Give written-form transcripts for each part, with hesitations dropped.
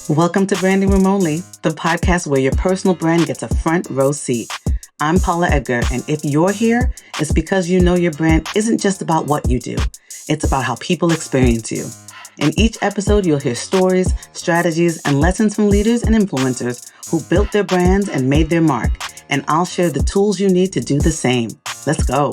Welcome to Branding Room Only, the podcast where your personal brand gets a front row seat. I'm Paula Edgar, and if you're here, it's because you know your brand isn't just about what you do. It's about how people experience you. In each episode, you'll hear stories, strategies, and lessons from leaders and influencers who built their brands and made their mark. And I'll share the tools you need to do the same. Let's go.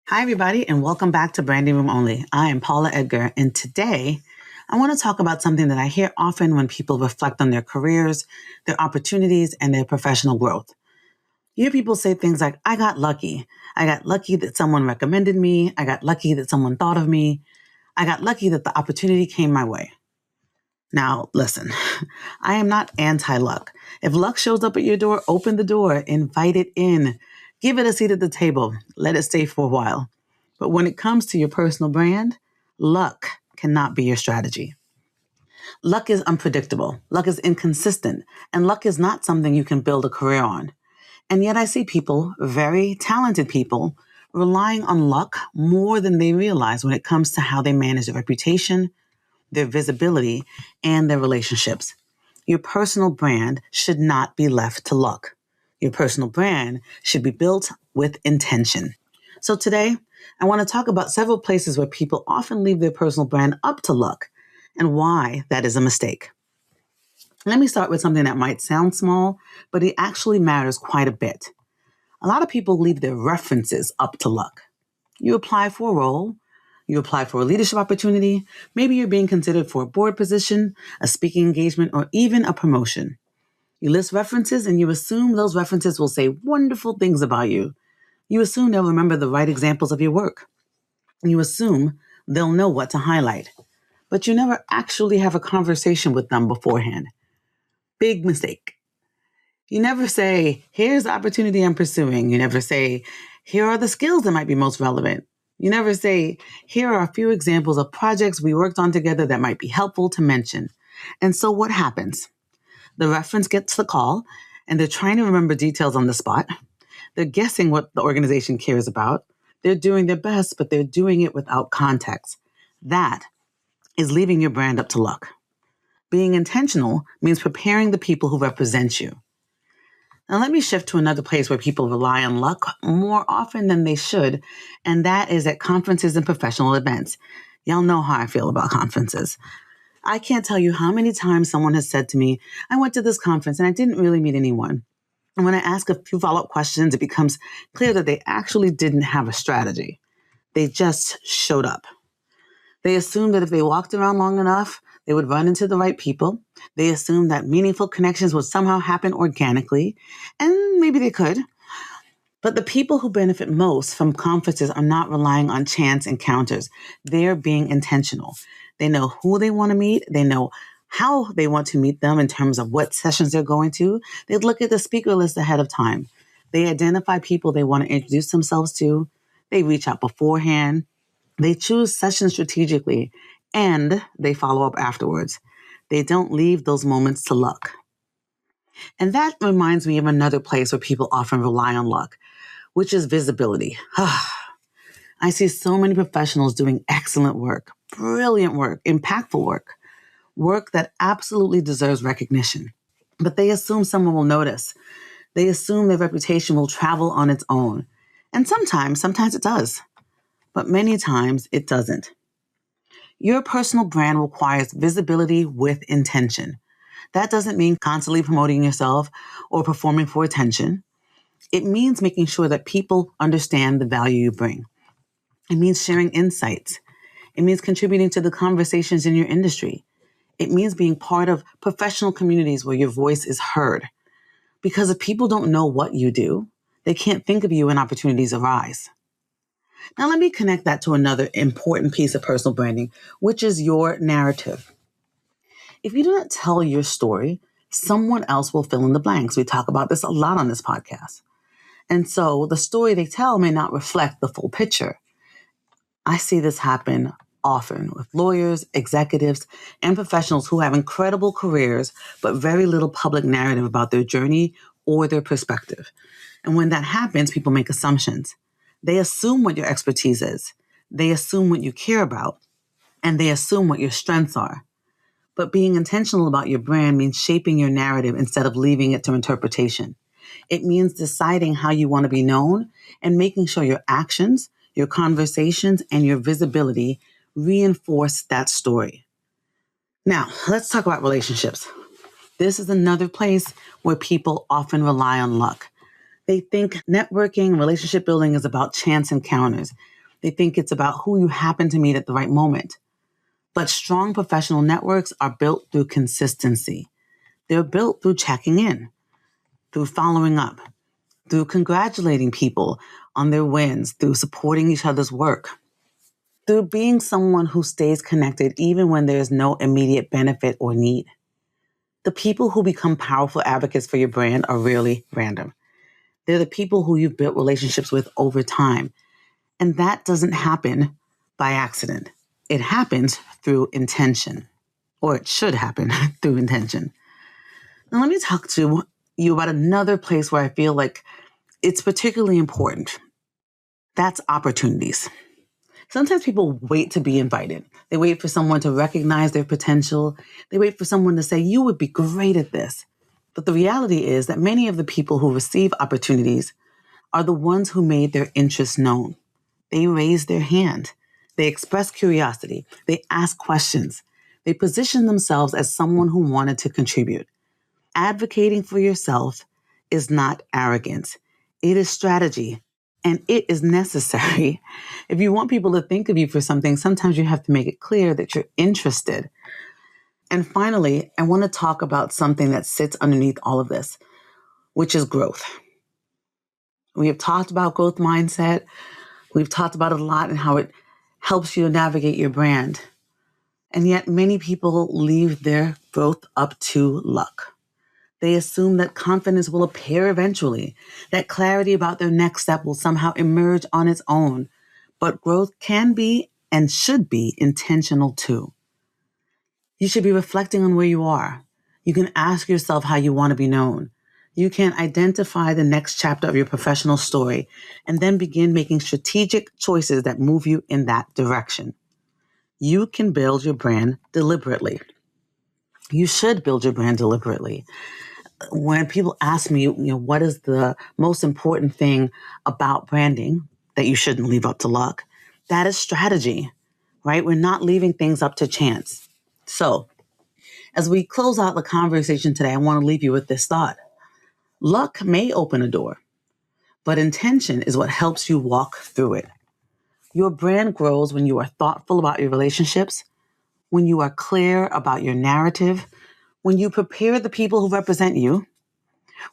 Hi, everybody, and welcome back to Branding Room Only. I am Paula Edgar, and today I want to talk about something that I hear often when people reflect on their careers, their opportunities, and their professional growth. You hear people say things like, I got lucky. I got lucky that someone recommended me. I got lucky that someone thought of me. I got lucky that the opportunity came my way. Now, listen, I am not anti-luck. If luck shows up at your door, open the door, invite it in. Give it a seat at the table. Let it stay for a while. But when it comes to your personal brand, luck cannot be your strategy. Luck is unpredictable. Luck is inconsistent. And luck is not something you can build a career on. And yet I see people, very talented people, relying on luck more than they realize when it comes to how they manage their reputation, their visibility, and their relationships. Your personal brand should not be left to luck. Your personal brand should be built with intention. So today, I want to talk about several places where people often leave their personal brand up to luck and why that is a mistake. Let me start with something that might sound small, but it actually matters quite a bit. A lot of people leave their references up to luck. You apply for a role, you apply for a leadership opportunity, maybe you're being considered for a board position, a speaking engagement, or even a promotion. You list references and you assume those references will say wonderful things about you. You assume they'll remember the right examples of your work. You assume they'll know what to highlight. But you never actually have a conversation with them beforehand. Big mistake. You never say, here's the opportunity I'm pursuing. You never say, here are the skills that might be most relevant. You never say, here are a few examples of projects we worked on together that might be helpful to mention. And so what happens? The reference gets the call, and they're trying to remember details on the spot. They're guessing what the organization cares about. They're doing their best, but they're doing it without context. That is leaving your brand up to luck. Being intentional means preparing the people who represent you. Now, let me shift to another place where people rely on luck more often than they should, and that is at conferences and professional events. Y'all know how I feel about conferences. I can't tell you how many times someone has said to me, I went to this conference and I didn't really meet anyone. And when I ask a few follow-up questions, it becomes clear that they actually didn't have a strategy. They just showed up. They assumed that if they walked around long enough, they would run into the right people. They assumed that meaningful connections would somehow happen organically, and maybe they could. But the people who benefit most from conferences are not relying on chance encounters. They're being intentional. They know who they want to meet. They know how they want to meet them in terms of what sessions they're going to. They look at the speaker list ahead of time. They identify people they want to introduce themselves to. They reach out beforehand. They choose sessions strategically, and they follow up afterwards. They don't leave those moments to luck. And that reminds me of another place where people often rely on luck, which is visibility. I see so many professionals doing excellent work, brilliant work, impactful work that absolutely deserves recognition. But they assume someone will notice. They assume their reputation will travel on its own. And sometimes it does. But many times it doesn't. Your personal brand requires visibility with intention. That doesn't mean constantly promoting yourself or performing for attention. It means making sure that people understand the value you bring. It means sharing insights. It means contributing to the conversations in your industry. It means being part of professional communities where your voice is heard. Because if people don't know what you do, they can't think of you when opportunities arise. Now, let me connect that to another important piece of personal branding, which is your narrative. If you do not tell your story, someone else will fill in the blanks. We talk about this a lot on this podcast. And so the story they tell may not reflect the full picture. I see this happen often with lawyers, executives, and professionals who have incredible careers, but very little public narrative about their journey or their perspective. And when that happens, people make assumptions. They assume what your expertise is. They assume what you care about. and they assume what your strengths are. But being intentional about your brand means shaping your narrative instead of leaving it to interpretation. It means deciding how you want to be known and making sure your actions, your conversations, and your visibility reinforce that story. Now, let's talk about relationships. This is another place where people often rely on luck. They think networking, relationship building is about chance encounters. They think it's about who you happen to meet at the right moment. But strong professional networks are built through consistency. They're built through checking in, through following up, through congratulating people on their wins, through supporting each other's work, through being someone who stays connected even when there is no immediate benefit or need. The people who become powerful advocates for your brand are rarely random. They're the people who you've built relationships with over time. And that doesn't happen by accident. It happens through intention, or it should happen through intention. Now, let me talk to you about another place where I feel like it's particularly important. That's opportunities. Sometimes people wait to be invited. They wait for someone to recognize their potential. They wait for someone to say, you would be great at this. But the reality is that many of the people who receive opportunities are the ones who made their interests known. They raise their hand. They express curiosity. They ask questions. They position themselves as someone who wanted to contribute. Advocating for yourself is not arrogance. It is strategy, and it is necessary. If you want people to think of you for something, sometimes you have to make it clear that you're interested. And finally, I want to talk about something that sits underneath all of this, which is growth. We have talked about growth mindset. We've talked about it a lot and how it helps you to navigate your brand. And yet many people leave their growth up to luck. They assume that confidence will appear eventually, that clarity about their next step will somehow emerge on its own. But growth can be and should be intentional too. You should be reflecting on where you are. You can ask yourself how you want to be known. You can identify the next chapter of your professional story and then begin making strategic choices that move you in that direction. You can build your brand deliberately. You should build your brand deliberately. When people ask me, what is the most important thing about branding that you shouldn't leave up to luck? That is strategy, right? We're not leaving things up to chance. So as we close out the conversation today, I want to leave you with this thought. Luck may open a door, but intention is what helps you walk through it. Your brand grows when you are thoughtful about your relationships, when you are clear about your narrative, when you prepare the people who represent you,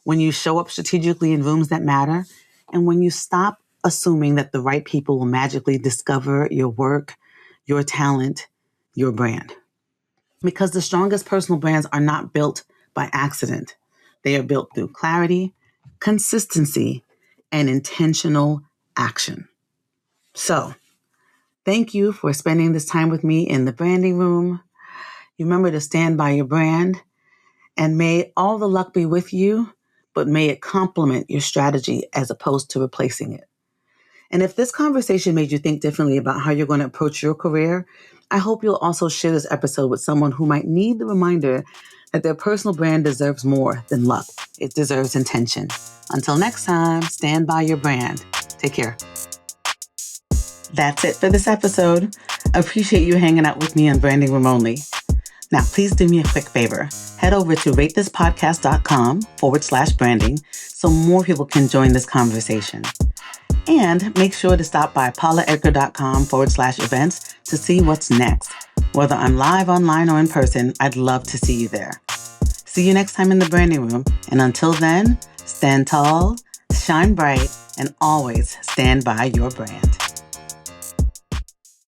when you show up strategically in rooms that matter, and when you stop assuming that the right people will magically discover your work, your talent, your brand. Because the strongest personal brands are not built by accident. They are built through clarity, consistency, and intentional action. So, thank you for spending this time with me in the branding room. Remember to stand by your brand, and may all the luck be with you, but may it complement your strategy as opposed to replacing it. And if this conversation made you think differently about how you're going to approach your career, I hope you'll also share this episode with someone who might need the reminder that their personal brand deserves more than luck. It deserves intention. Until next time, stand by your brand. Take care. That's it for this episode. I appreciate you hanging out with me on Branding Room Only. Now, please do me a quick favor. Head over to ratethispodcast.com/branding so more people can join this conversation. And make sure to stop by paulaedgar.com/events to see what's next. Whether I'm live, online, or in person, I'd love to see you there. See you next time in the branding room. And until then, stand tall, shine bright, and always stand by your brand.